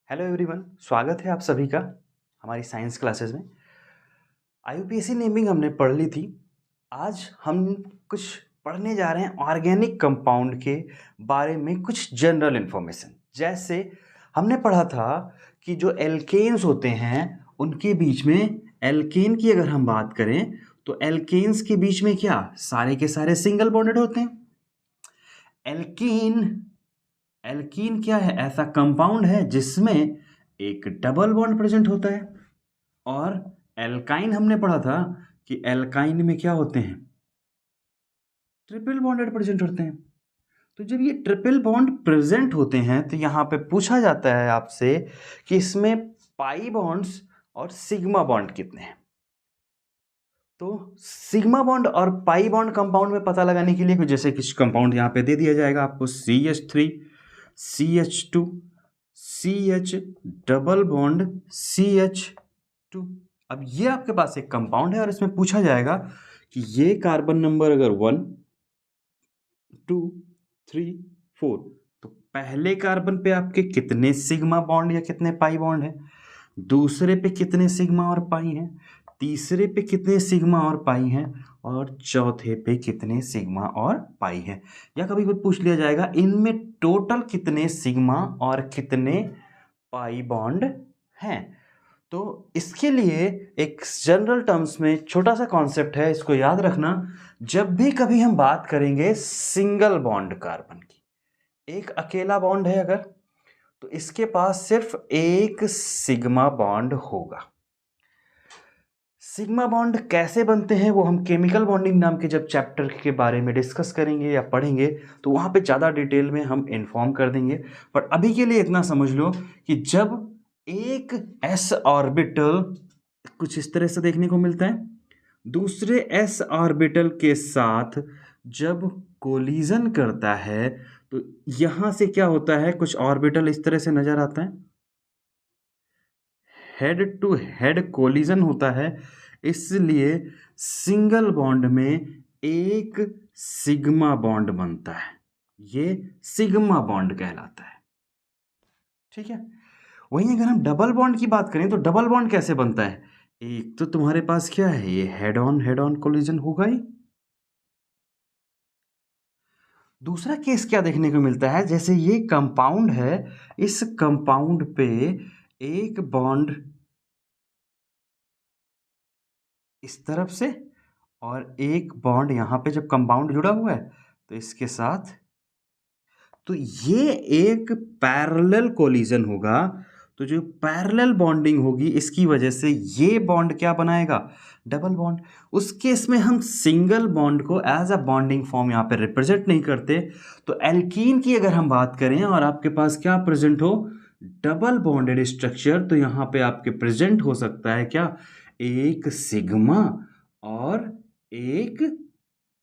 Hello everyone, स्वागत है आप सभी का हमारी साइंस क्लासेस में। आईयूपीएसी नेमिंग हमने पढ़ ली थी। आज हम कुछ पढ़ने जा रहे हैं ऑर्गेनिक कंपाउंड के बारे में, कुछ जनरल इन्फॉर्मेशन। जैसे हमने पढ़ा था कि जो एल्केन्स होते हैं उनके बीच में, एल्केन की अगर हम बात करें तो एल्केन्स के बीच में क्या सारे के सारे सिंगल बॉन्डेड होते हैं। एल्कीन एल्कीन क्या है? ऐसा कंपाउंड है जिसमें एक डबल बॉन्ड प्रेजेंट होता है। और एल्काइन हमने पढ़ा था कि एल्काइन में क्या होते हैं? ट्रिपल बॉन्डेड प्रेजेंट होते हैं। तो जब ये ट्रिपल बॉन्ड प्रेजेंट होते हैं तो यहाँ पे पूछा जाता है आपसे कि इसमें पाई बॉन्ड्स और सिग्मा बॉन्ड कितने हैं। तो सिग्मा बॉन्ड और पाई बॉन्ड कंपाउंड में पता लगाने के लिए जैसे कुछ कंपाउंड यहाँ पे दे दिया जाएगा आपको, CH3, CH2, CH double bond CH2। अब ये आपके पास एक कंपाउंड है और इसमें पूछा जाएगा कि ये कार्बन नंबर अगर 1, 2, 3, 4, तो पहले कार्बन पे आपके कितने सिग्मा बॉन्ड या कितने पाई बॉन्ड है, दूसरे पे कितने सिग्मा और पाई हैं, तीसरे पे कितने सिग्मा और पाई हैं, और चौथे पे कितने सिग्मा और पाई हैं। या कभी भी पूछ लिया जाएगा इनमें टोटल कितने सिग्मा और कितने पाई बॉन्ड हैं। तो इसके लिए एक जनरल टर्म्स में छोटा सा कॉन्सेप्ट है, इसको याद रखना। जब भी कभी हम बात करेंगे सिंगल बॉन्ड कार्बन की, एक अकेला बॉन्ड है अगर, तो इसके पास सिर्फ एक सिग्मा बॉन्ड होगा। सिग्मा बॉन्ड कैसे बनते हैं वो हम केमिकल बॉन्डिंग नाम के जब चैप्टर के बारे में डिस्कस करेंगे या पढ़ेंगे तो वहाँ पे ज़्यादा डिटेल में हम इन्फॉर्म कर देंगे। पर अभी के लिए इतना समझ लो कि जब एक s ऑर्बिटल कुछ इस तरह से देखने को मिलता है, दूसरे s ऑर्बिटल के साथ जब कोलिजन करता है तो यहाँ से क्या होता है, कुछ ऑर्बिटल इस तरह से नजर आता है, हेड टू हेड कोलिजन होता है। इसलिए सिंगल बॉन्ड में एक सिग्मा बॉन्ड बनता है, ये सिग्मा बॉन्ड कहलाता है। ठीक है। वहीं अगर हम डबल बॉन्ड की बात करें तो डबल बॉन्ड कैसे बनता है? एक तो तुम्हारे पास क्या है, ये हेड ऑन कोलिजन होगा ही। दूसरा केस क्या देखने को मिलता है, जैसे ये कंपाउंड है, इस कंपाउंड पे एक बॉन्ड इस तरफ से और एक बॉन्ड यहां पे जब कंपाउंड जुड़ा हुआ है तो इसके साथ, तो ये एक पैरेलल कोलिजन होगा। तो जो पैरेलल बॉन्डिंग होगी इसकी वजह से ये बॉन्ड क्या बनाएगा, डबल बॉन्ड। उस केस में हम सिंगल बॉन्ड को एज अ बॉन्डिंग फॉर्म यहाँ पे रिप्रेजेंट नहीं करते। तो एल्कीन की अगर हम बात करें और आपके पास क्या प्रेजेंट हो, डबल बॉन्डेड स्ट्रक्चर, तो यहाँ पे आपके प्रेजेंट हो सकता है क्या, एक सिग्मा और एक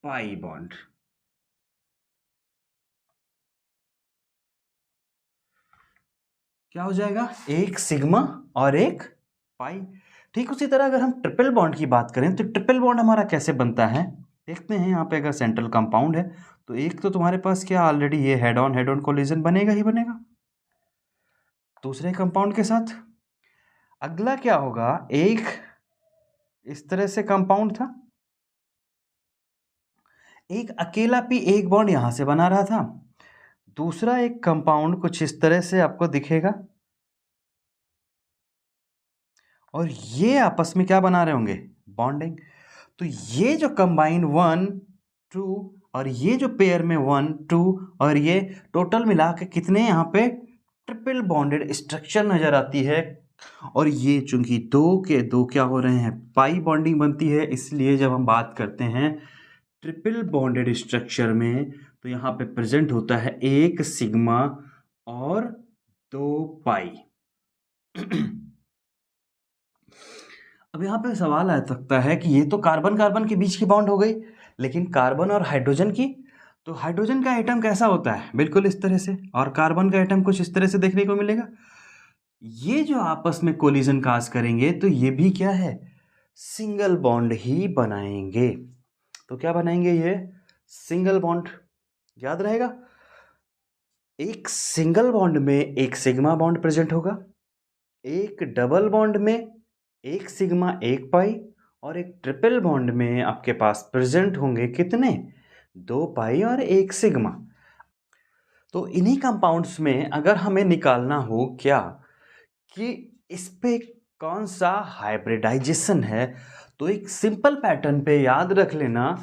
पाई बॉन्ड। क्या हो जाएगा, एक सिग्मा और एक पाई। ठीक उसी तरह अगर हम ट्रिपल बॉन्ड की बात करें तो ट्रिपल बॉन्ड हमारा कैसे बनता है, देखते हैं। यहाँ पे अगर सेंट्रल कंपाउंड है तो एक तो तुम्हारे पास क्या ऑलरेडी ये हेड ऑन कोलिजन बनेगा ही बनेगा दूसरे कंपाउंड के साथ। अगला क्या होगा, एक इस तरह से कंपाउंड था, एक अकेला पी एक बॉन्ड यहां से बना रहा था, दूसरा एक कंपाउंड कुछ इस तरह से आपको दिखेगा, और ये आपस में क्या बना रहे होंगे, बॉन्डिंग। तो ये जो कंबाइन 1, 2 और ये जो पेयर में 1, 2 और ये टोटल मिला के कितने यहाँ पे ट्रिपल बॉन्डेड स्ट्रक्चर नजर आती है। और ये चूंकि दो के दो क्या हो रहे हैं, पाई बॉन्डिंग बनती है, इसलिए जब हम बात करते हैं ट्रिपल बॉन्डेड स्ट्रक्चर में तो यहाँ पे प्रेजेंट होता है एक सिग्मा और दो पाई। अब यहाँ पे सवाल आ सकता है कि ये तो कार्बन कार्बन के बीच की बॉन्ड हो गई, लेकिन कार्बन और हाइड्रोजन की, तो हाइड्रोजन का एटम कैसा होता है, बिल्कुल इस तरह से, और कार्बन का एटम कुछ इस तरह से देखने को मिलेगा। ये जो आपस में कोलिजन काज करेंगे तो ये भी क्या है, सिंगल बॉन्ड ही बनाएंगे। तो क्या बनाएंगे, ये सिंगल बॉन्ड। याद रहेगा, एक सिंगल बॉन्ड में एक सिग्मा बॉन्ड प्रेजेंट होगा एक डबल बॉन्ड में एक सिग्मा एक पाई और एक ट्रिपल बॉन्ड में आपके पास प्रेजेंट होंगे कितने, 2 पाई और 1 सिग्मा। तो इन्हीं कंपाउंड्स में अगर हमें निकालना हो क्या कि इस पे कौन सा हाइब्रिडाइजेशन है, तो एक सिंपल पैटर्न पे याद रख लेना,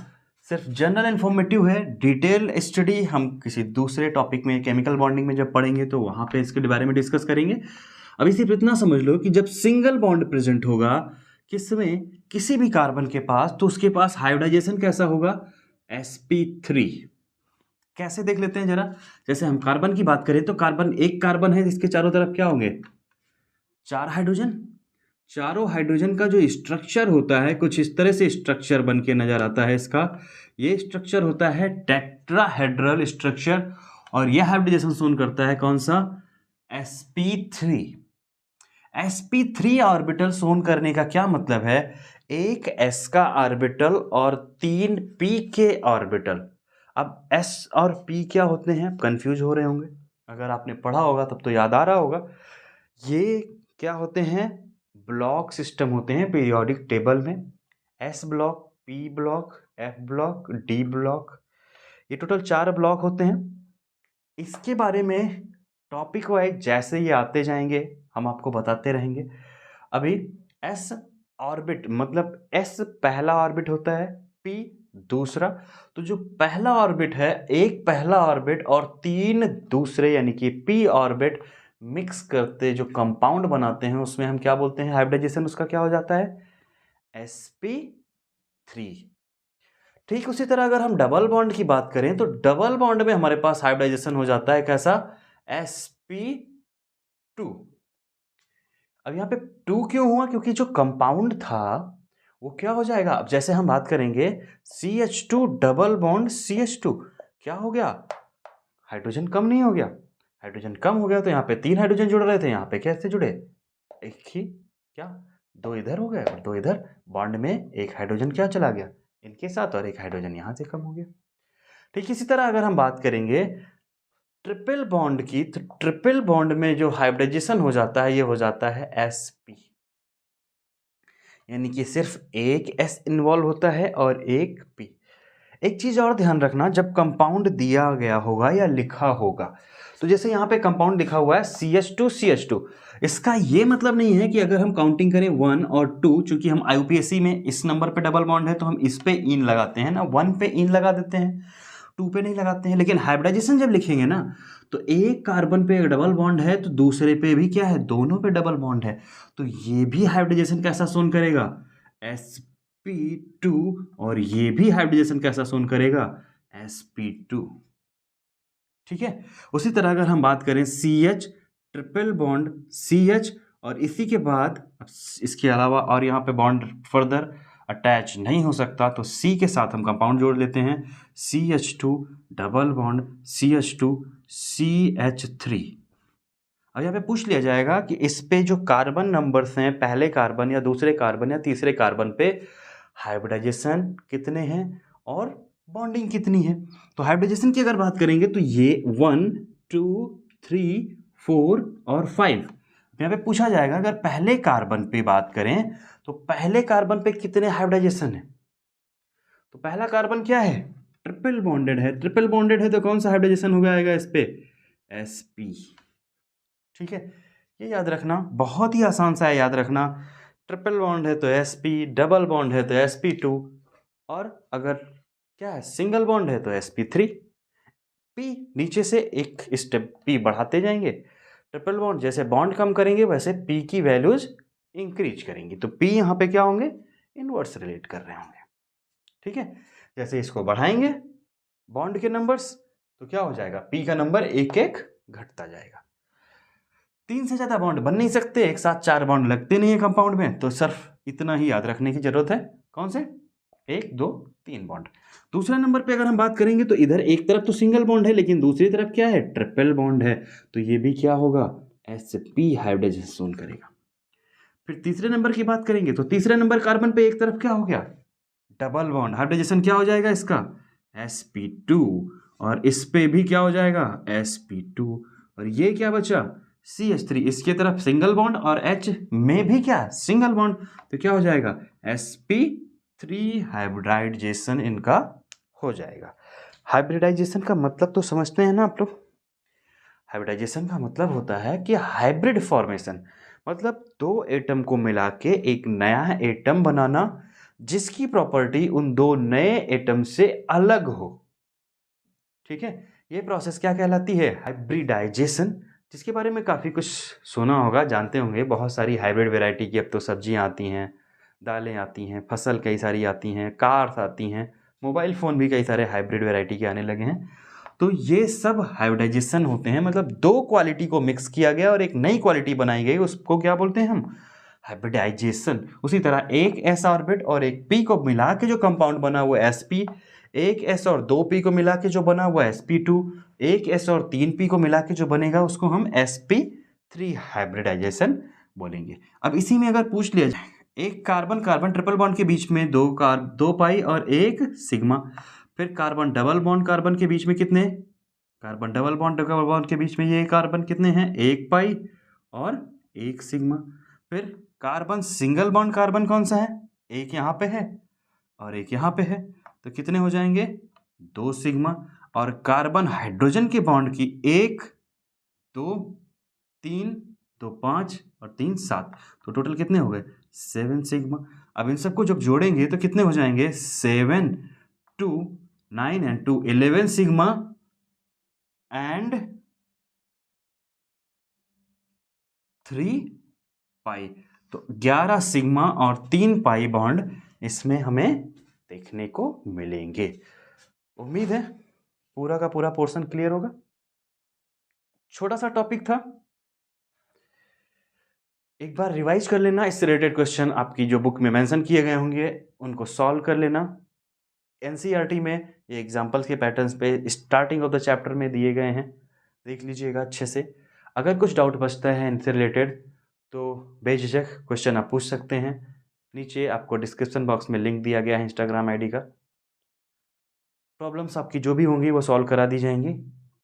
सिर्फ जनरल इन्फॉर्मेटिव है। डिटेल स्टडी हम किसी दूसरे टॉपिक में केमिकल बॉन्डिंग में जब पढ़ेंगे तो वहाँ पे इसके बारे में डिस्कस करेंगे। अभी सिर्फ इतना समझ लो कि जब सिंगल बॉन्ड प्रेजेंट होगा किसमें, किसी भी कार्बन के पास, तो उसके पास हाइब्रिडाइजेशन कैसा होगा, sp3। कैसे देख लेते हैं जरा। जैसे हम कार्बन की बात करें तो कार्बन, एक कार्बन है जिसके चारों तरफ क्या होंगे, 4 हाइड्रोजन। चारों हाइड्रोजन का जो स्ट्रक्चर होता है कुछ इस तरह से स्ट्रक्चर बन के नजर आता है इसका। ये स्ट्रक्चर होता है टेट्राहेड्रल स्ट्रक्चर और यह हाइब्रिडाइजेशन शोन करता है कौन सा, sp3। sp3 ऑर्बिटल शोन करने का क्या मतलब है, एक s का ऑर्बिटल और 3 p के ऑर्बिटल। अब s और p क्या होते हैं, कंफ्यूज हो रहे होंगे, अगर आपने पढ़ा होगा तब तो याद आ रहा होगा। ये क्या होते हैं, ब्लॉक सिस्टम होते हैं पीरियोडिक टेबल में, s block, p block, f block, d block, ये टोटल 4 ब्लॉक होते हैं। इसके बारे में टॉपिक वाइज जैसे ये आते जाएंगे हम आपको बताते रहेंगे। अभी s ऑर्बिट मतलब s पहला ऑर्बिट होता है, p दूसरा। तो जो पहला ऑर्बिट है, एक पहला ऑर्बिट और 3 दूसरे यानी कि p ऑर्बिट मिक्स करते जो कंपाउंड बनाते हैं उसमें हम क्या बोलते हैं, हाइब्रिडाइजेशन उसका क्या हो जाता है, sp3। ठीक उसी तरह अगर हम डबल बॉन्ड की बात करें तो डबल बॉन्ड में हमारे पास हाइब्रिडाइजेशन हो जाता है कैसा, sp2। अब यहाँ पे 2 क्यों हुआ, क्योंकि जो कंपाउंड था वो क्या हो जाएगा, अब जैसे हम बात करेंगे CH2 डबल बॉन्ड CH2, क्या हो गया, हाइड्रोजन कम नहीं हो गया। हाइड्रोजन कम हो गया तो यहाँ पे 3 हाइड्रोजन जुड़ रहे थे, यहाँ पे कैसे जुड़े, एक ही, क्या 2 इधर हो गए और 2 इधर, बॉन्ड में एक हाइड्रोजन क्या चला गया इनके साथ और एक हाइड्रोजन यहाँ से कम हो गया। ठीक इसी तरह अगर हम बात करेंगे ट्रिपल बॉन्ड की, तो ट्रिपल बॉन्ड में जो हाइब्रिडाइजेशन हो जाता है ये हो जाता है sp, यानी कि सिर्फ एक s इन्वॉल्व होता है और एक p। एक चीज और ध्यान रखना, जब कंपाउंड दिया गया होगा या लिखा होगा, तो जैसे यहाँ पे कंपाउंड लिखा हुआ है CH2, इसका ये मतलब नहीं है कि अगर हम काउंटिंग करें 1 और 2, चूंकि हम IUPAC में इस नंबर पे डबल बॉन्ड है तो हम इस पे इन लगाते हैं ना, 1 पे इन लगा देते हैं, 2 पे नहीं लगाते हैं। लेकिन हाइब्रिडाइजेशन जब लिखेंगे ना तो एक कार्बन पे डबल बॉन्ड है तो दूसरे पे भी क्या है, दोनों पे डबल बॉन्ड है, तो ये भी हाइब्रिडाइजेशन कैसा शोन करेगा, sp2, और ये भी हाइब्रिडाइजेशन कैसा शोन करेगा, sp2। ठीक है। उसी तरह अगर हम बात करें CH ट्रिपल बॉन्ड CH और इसी के बाद इसके अलावा और यहाँ पे बॉन्ड फर्दर अटैच नहीं हो सकता तो C के साथ हम कंपाउंड जोड़ लेते हैं, CH2 double bond CH2 CH3। अब यहाँ पे पूछ लिया जाएगा कि इस पे जो कार्बन नंबर्स हैं, पहले कार्बन या दूसरे कार्बन या तीसरे कार्बन पे हाइब्रिडाइजेशन कितने हैं और बॉन्डिंग कितनी है। तो हाइब्रिडाइजेशन की अगर बात करेंगे तो ये 1 2 3 4 और 5। यहाँ पे पूछा जाएगा अगर पहले कार्बन पे बात करें तो पहले कार्बन पे कितने हाइब्रिडाइजेशन है, तो पहला कार्बन क्या है, ट्रिपल बॉन्डेड है, ट्रिपल बॉन्डेड है तो कौन सा हाइब्रिडाइजेशन हो जाएगा इस पे, sp। ठीक है, ये याद रखना, बहुत ही आसान सा है याद रखना, ट्रिपल बॉन्ड है तो sp, डबल बॉन्ड है तो sp2, और अगर क्या है सिंगल बॉन्ड है तो sp3। p नीचे से एक स्टेप p बढ़ाते जाएंगे, ट्रिपल बॉन्ड जैसे बॉन्ड कम करेंगे वैसे p की वैल्यूज इंक्रीज करेंगी, तो p यहाँ पे क्या होंगे, इनवर्स रिलेट कर रहे होंगे। ठीक है, जैसे इसको बढ़ाएंगे बॉन्ड के नंबर्स तो क्या हो जाएगा, p का नंबर एक एक घटता जाएगा। 3 से ज्यादा बॉन्ड बन नहीं सकते, एक साथ 4 बॉन्ड लगते नहीं है कंपाउंड में, तो सिर्फ इतना ही याद रखने की जरूरत है, कौन से, 1 2 3 बॉन्ड। दूसरे नंबर पे अगर हम बात करेंगे तो इधर एक तरफ तो सिंगल बॉन्ड है लेकिन दूसरी तरफ क्या है, ट्रिपल बॉन्ड है, तो ये भी क्या होगा, sp हाइब्रिडाइजेशन शोन करेगा। फिर तीसरे नंबर की बात करेंगे तो तीसरे नंबर कार्बन पे एक तरफ क्या हो गया, डबल बॉन्ड, हाइब्रिडाइजेशन क्या हो जाएगा इसका, sp2, और इस पे भी क्या हो जाएगा, sp2, और ये क्या बचा, CH3, इसके तरफ सिंगल बॉन्ड और H में भी क्या सिंगल बॉन्ड, तो क्या हो जाएगा sp3 हाइब्रिडाइजेशन इनका हो जाएगा। हाइब्रिडाइजेशन का मतलब तो समझते हैं ना आप लोग। हाइब्रिडाइजेशन का मतलब होता है कि हाइब्रिड फॉर्मेशन, मतलब दो एटम को मिला के एक नया एटम बनाना जिसकी प्रॉपर्टी उन दो नए एटम से अलग हो। ठीक है, ये प्रोसेस क्या कहलाती है, हाइब्रिडाइजेशन, जिसके बारे में काफ़ी कुछ सुना होगा, जानते होंगे। बहुत सारी हाइब्रिड वैरायटी की अब तो सब्जियां आती हैं, दालें आती हैं, फसल कई सारी आती हैं, कार्स आती हैं, मोबाइल फ़ोन भी कई सारे हाइब्रिड वैरायटी के आने लगे हैं। तो ये सब हाइब्रिडाइजेशन होते हैं, मतलब दो क्वालिटी को मिक्स किया गया और एक नई क्वालिटी बनाई गई, उसको क्या बोलते हैं हम, हाइब्रिडाइजेशन। उसी तरह एक s ऑर्बिट और एक p को मिला के जो कंपाउंड बना हुआ है sp, एक s और दो p को मिला के जो बना हुआ है sp2, एक s और तीन p को मिला के जो बनेगा उसको हम sp3 हाइब्रिडाइजेशन बोलेंगे। अब इसी में अगर पूछ लिया जाए, एक कार्बन कार्बन ट्रिपल बॉन्ड के बीच में दो पाई और एक सिग्मा, फिर कार्बन डबल बॉन्ड कार्बन के बीच में कितने, कार्बन डबल बॉन्ड के बीच में ये कार्बन कितने हैं, एक पाई और एक सिग्मा। फिर कार्बन सिंगल बॉन्ड कार्बन कौन सा है, एक यहाँ पे है और एक यहाँ पे है, तो कितने हो जाएंगे, दो सिग्मा। और कार्बन हाइड्रोजन के बॉन्ड की एक, दो, तीन, दो पाँच और तीन सात, तो टोटल कितने हो गए, 7 सिग्मा। अब इन सबको जब जोड़ेंगे तो कितने हो जाएंगे, 7, 2, 9 एंड 2 11 सिग्मा एंड 3 पाई। तो 11 सिग्मा और 3 पाई बॉन्ड इसमें हमें देखने को मिलेंगे। उम्मीद है पूरा का पूरा पोर्शन क्लियर होगा। छोटा सा टॉपिक था, एक बार रिवाइज कर लेना। इससे रिलेटेड क्वेश्चन आपकी जो बुक में मेंशन किए गए होंगे उनको सॉल्व कर लेना। एनसीईआरटी में ये एग्जाम्पल्स के पैटर्न्स पे स्टार्टिंग ऑफ द चैप्टर में दिए गए हैं, देख लीजिएगा अच्छे से। अगर कुछ डाउट बचता है इनसे रिलेटेड तो बेझिझक क्वेश्चन आप पूछ सकते हैं। नीचे आपको डिस्क्रिप्शन बॉक्स में लिंक दिया गया है इंस्टाग्राम आईडी का। प्रॉब्लम्स आपकी जो भी होंगी वो सॉल्व करा दी जाएंगी।